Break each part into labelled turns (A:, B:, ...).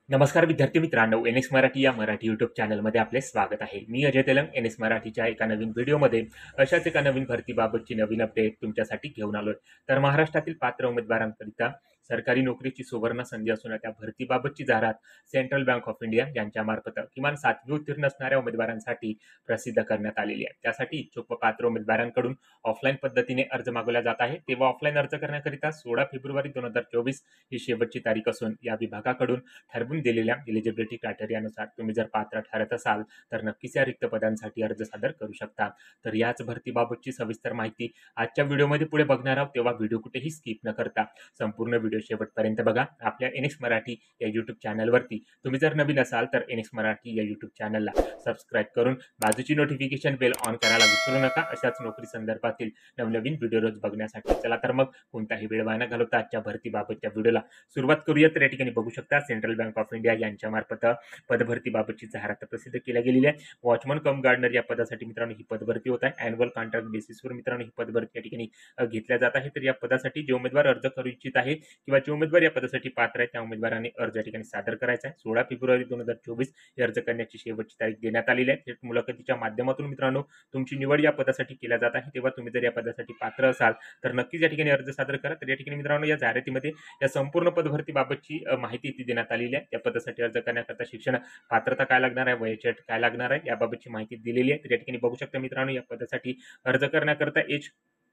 A: नमस्कार विद्यार्थी मित्रांनो, एन एस मराठी या मराठी यूट्यूब चॅनलमध्ये आपले स्वागत आहे. मी अजय तेलंग एन एस मराठीच्या एका नवीन व्हिडिओमध्ये अशाच एका नवीन भरतीबाबतची नवीन अपडेट तुमच्यासाठी घेऊन आलोय. तर महाराष्ट्रातील पात्र उमेदवारांकरिता सरकारी नोकरीची सुवर्ण संधी असून त्या भरतीबाबतची जाहिरात सेंट्रल बँक ऑफ इंडिया यांच्यामार्फत किमान 7वी उत्तीर्ण असणाऱ्या उमेदवारांसाठी प्रसिद्ध करण्यात आलेली आहे. त्यासाठी इच्छुक व पात्र उमेदवारांकडून ऑफलाईन पद्धतीने अर्ज मागवला जात आहे. तेव्हा ऑफलाईन अर्ज करण्याकरिता 16 फेब्रुवारी 2024 ही शेवटची तारीख असून या विभागाकडून ठरवून दिलेल्या एलिजिबिलिटी क्रायटेरियानुसार तुम्ही जर पात्र ठरत असाल तर नक्कीच या रिक्त पदांसाठी अर्ज सादर करू शकता. तर याच भरतीबाबतची सविस्तर माहिती आजच्या व्हिडिओमध्ये पुढे बघणार आहोत, तेव्हा व्हिडिओ कुठेही स्किप न करता संपूर्ण व्हिडिओ शेवटपर्यंत बघा. आपल्या एनएक्स मराठी या यूट्यूब चॅनलवरती तुम्ही जर नवीन असाल तर एनएक्स मराठी या यूट्यूब चॅनलला सबस्क्राईब करून बाजूची नोटिफिकेशन बेल ऑन करायला विसरू नका, अशाच नोकरी संदर्भातील नवनवीन व्हिडिओ रोज बघण्यासाठी. चला तर मग कोणताही वेळ वाया न घालवता आजच्या भरतीबाबतच्या व्हिडिओला सुरुवात करूया. तर या ठिकाणी बघू शकता सेंट्रल बँक ऑफ इंडिया यांच्यामार्फत पदभरतीबाबतची जाहिरात प्रसिद्ध केल्या गेलेली आहे. वॉचमन कम गार्डनर या पदासाठी मित्रांनो ही पदभरती होत आहे. अॅन्युअल कॉन्ट्रॅक्ट बेसिसवर मित्रांनो ही पदभरती या ठिकाणी घेतल्या जात आहे. तर या पदासाठी जे उमेदवार अर्ज करू इच्छित आहे किंवा जे उमेदवार या पदासाठी पात्र आहे त्या उमेदवारांनी अर्ज या ठिकाणी सादर करायचा आहे. 16 फेब्रुवारी 2024 ही अर्ज करण्याची शेवटची तारीख देण्यात आलेली आहे. थेट मुलाखतीच्या माध्यमातून मित्रांनो तुमची निवड या पदासाठी केल्या जात आहे. तेव्हा तुम्ही जर या पदासाठी पात्र असाल तर नक्कीच या ठिकाणी अर्ज सादर करा. तर या ठिकाणी मित्रांनो या जाहिरातीमध्ये या संपूर्ण पदभरतीबाबतची माहिती इथे देण्यात आलेली आहे. त्या पदासाठी अर्ज करण्याकरता शिक्षण पात्रता काय लागणार आहे, वयाची अट काय लागणार आहे याबाबतची माहिती दिलेली आहे. तर या ठिकाणी बघू शकता मित्रांनो या पदासाठी अर्ज करण्याकरता एज,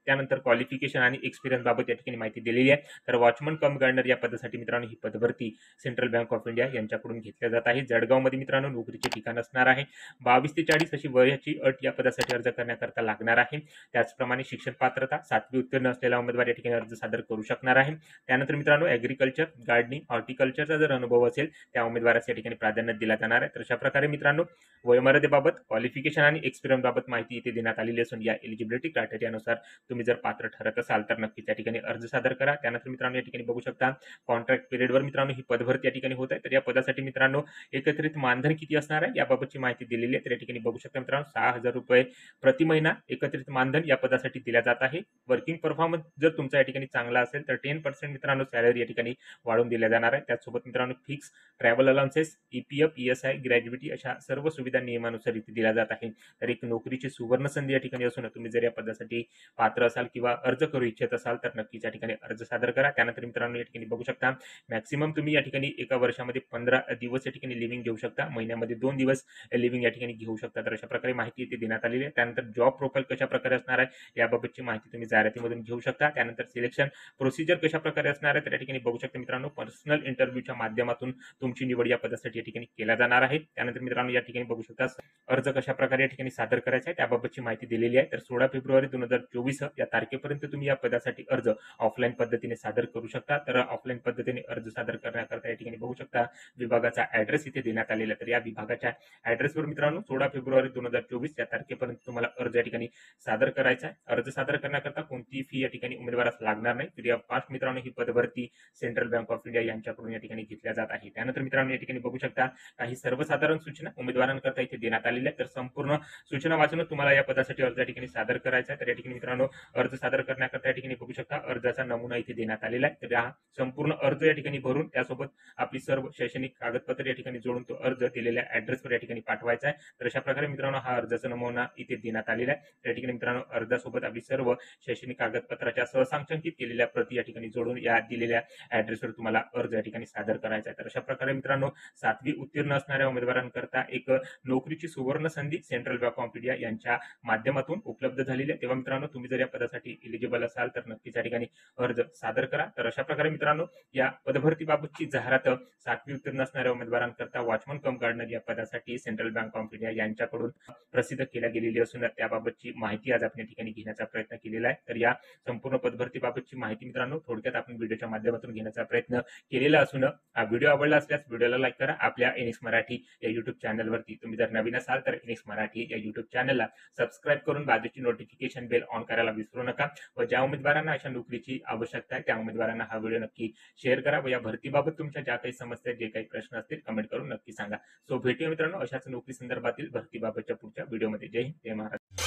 A: त्यानंतर क्वालिफिकेशन आणि एक्सपिरियन्स बाबत या ठिकाणी माहिती दिलेली आहे. तर वॉचमन कम गार्डनर या पदासाठी मित्रांनो ही पदभरती सेंट्रल बँक ऑफ इंडिया यांच्याकडून घेतल्या जात आहे. जळगावमध्ये मित्रांनो नोकरीचे ठिकाण असणार आहे. 22 ते 40 अशी वयाची अट या पदासाठी अर्ज करण्याकरता लागणार आहे. त्याचप्रमाणे शिक्षण पात्रता 7वी उत्तीर्ण असलेला उमेदवार या ठिकाणी अर्ज सादर करू शकणार आहे. त्यानंतर मित्रांनो ॲग्रिकल्चर, गार्डनिंग, हॉर्टिकल्चरचा जर अनुभव असेल त्या उमेदवारास या ठिकाणी प्राधान्य दिला जाणार आहे. तर अशा प्रकारे मित्रांनो वयोमर्यादेबाबत, क्वालिफिकेशन आणि एक्सपिरियन्स बाबत माहिती इथे देण्यात आलेली असून या एलिजिबिलिटी क्रायटेरियानुसार तुम्ही जर पात्र ठरत असाल तर नक्की त्या ठिकाणी अर्ज सादर करा. त्यानंतर मित्रांनो या ठिकाणी बघू शकता कॉन्ट्रॅक्ट पिरियडवर मित्रांनो ही पदभरती या ठिकाणी होत आहे. तर या पदासाठी मित्रांनो एकत्रित मानधन किती असणार आहे याबाबतची माहिती दिलेली आहे. तर या ठिकाणी बघू शकता मित्रांनो 6,000 रुपये प्रति महिना एकत्रित मानधन या पदासाठी दिल्या जात आहे. वर्किंग परफॉर्मन्स जर तुमचा या ठिकाणी चांगला असेल तर 10% मित्रांनो सॅलरी या ठिकाणी वाढवून दिल्या जाणार आहे. त्याचसोबत मित्रांनो fix travel allowances, EPF, ESI, gratuity अशा सर्व सुविधा नियमानुसार इथे दिल्या जात आहे. तर एक नोकरीची सुवर्ण संधी या ठिकाणी असून तुम्ही जर या पदासाठी पात्र असाल किंवा अर्ज करू इच्छित असाल तर नक्कीच या ठिकाणी अर्ज सादर करा. त्यानंतर मित्रांनो या ठिकाणी बघू शकता मॅक्सिमम तुम्ही या ठिकाणी एका वर्षामध्ये 15 दिवस या ठिकाणी लिव्हिंग घेऊ शकता. महिन्यामध्ये 2 दिवस लिव्हिंग या ठिकाणी घेऊ शकता. तर अशा प्रकारे माहिती इथे देण्यात आलेली आहे. त्यानंतर जॉब प्रोफाईल कशा प्रकारे असणार आहे याबाबतची माहिती तुम्ही जाहिरातीमधून घेऊ शकता. त्यानंतर सिलेक्शन प्रोसिजर कशा प्रकारे असणार आहे तर या ठिकाणी बघू शकता मित्रांनो पर्सनल इंटरव्ह्यूच्या माध्यमातून तुमची निवड या पदासाठी या ठिकाणी केल्या जाणार आहे. त्यानंतर मित्रांनो या ठिकाणी बघू शकता अर्ज कशा प्रकारे या ठिकाणी सादर करायचा आहे त्याबाबतची माहिती दिलेली आहे. तर 16 फेब्रुवारी 2024 या तारखेपर्यंत तुम्ही या पदासाठी अर्ज ऑफलाईन पद्धतीने सादर करू शकता. तर ऑफलाईन पद्धतीने अर्ज सादर करण्याकरता या ठिकाणी बघू शकता विभागाचा ऍड्रेस इथे देण्यात आलेला आहे. तर या विभागाच्या ऍड्रेसवर मित्रांनो 16 फेब्रुवारी 2024 या तारखेपर्यंत तुम्हाला अर्ज या ठिकाणी सादर करायचा आहे. अर्ज सादर करण्याकरता कोणतीही फी या ठिकाणी उमेदवारास लागणार नाही. फ्री ऑफ कॉस्ट मित्रांनो ही पदभरती सेंट्रल बँक ऑफ इंडिया यांच्याकडून या ठिकाणी घेतल्या जात आहे. त्यानंतर मित्रांनो या ठिकाणी बघू शकता काही सर्वसाधारण सूचना उमेदवारांकरता इथे देण्यात आलेल्या आहेत. तर संपूर्ण सूचना वाचून तुम्हाला या पदासाठी अर्ज या ठिकाणी सादर करायचा आहे. तर या ठिकाणी मित्रांनो अर्ज सादर करण्याकरता या ठिकाणी बघू शकता अर्जाचा नमुना इथे देण्यात आलेला आहे. तर हा संपूर्ण अर्ज या ठिकाणी भरून त्यासोबत आपली सर्व शैक्षणिक कागदपत्र या ठिकाणी जोडून तो अर्ज दिलेल्या ऍड्रेसवर या ठिकाणी पाठवायचा आहे. तर अशा प्रकारे मित्रांनो हा अर्जाचा नमुना इथे देण्यात आलेला आहे. त्या ठिकाणी मित्रांनो अर्जासोबत आपली सर्व शैक्षणिक कागदपत्राच्या सहसांचंकित केलेल्या प्रती या ठिकाणी जोडून या दिलेल्या ऍड्रेसवर तुम्हाला अर्ज या ठिकाणी सादर करायचा आहे. तर अशा प्रकारे मित्रांनो 7वी उत्तीर्ण असणाऱ्या उमेदवारांकरता एक नोकरीची सुवर्ण संधी सेंट्रल बँक ऑफ इंडिया यांच्या माध्यमातून उपलब्ध झालेली आहे. तेव्हा मित्रांनो तुम्ही जर या पदासाठी एलिजिबल असाल तर नक्कीच या ठिकाणी अर्ज सादर करा. तर अशा प्रकारे मित्रांनो या पदभरतीबाबतची जाहिरात 7वी उत्तीर्ण असणाऱ्या उमेदवारांकरता वॉचमन कम गार्डनर या पदासाठी सेंट्रल बँक ऑफ इंडिया यांच्याकडून प्रसिद्ध केल्या गेलेली असून त्याबाबतची माहिती आज आपण या ठिकाणी घेण्याचा प्रयत्न केलेला आहे. तर या संपूर्ण पदभरतीबाबतची माहिती मित्रांनो थोडक्यात आपण व्हिडिओच्या माध्यमातून घेण्याचा प्रयत्न केलेला असून हा व्हिडिओ आवडला असल्यास व्हिडिओला लाईक करा. आपल्या एनएक्स मराठी या युट्यूब चॅनलवरती तुम्ही जर नवीन असाल तर एनएक्स मराठी या युट्यूब चॅनलला सबस्क्राईब करून बाजूची नोटिफिकेशन बेल ऑन करायला विसरू नका. व ज्या उमेदवारांना अशा नोकरीची आवश्यकता आहे त्या उमेदवारांना हा व्हिडिओ नक्की शेअर करा. व या भरतीबाबत तुमच्या ज्या काही समस्या, जे काही प्रश्न असतील कमेंट करून नक्की सांगा. सो भेटूया मित्रांनो अशाच नोकरी संदर्भातील भरतीबाबतच्या पुढच्या व्हिडिओमध्ये. जय हिंद, जय महाराष्ट्र.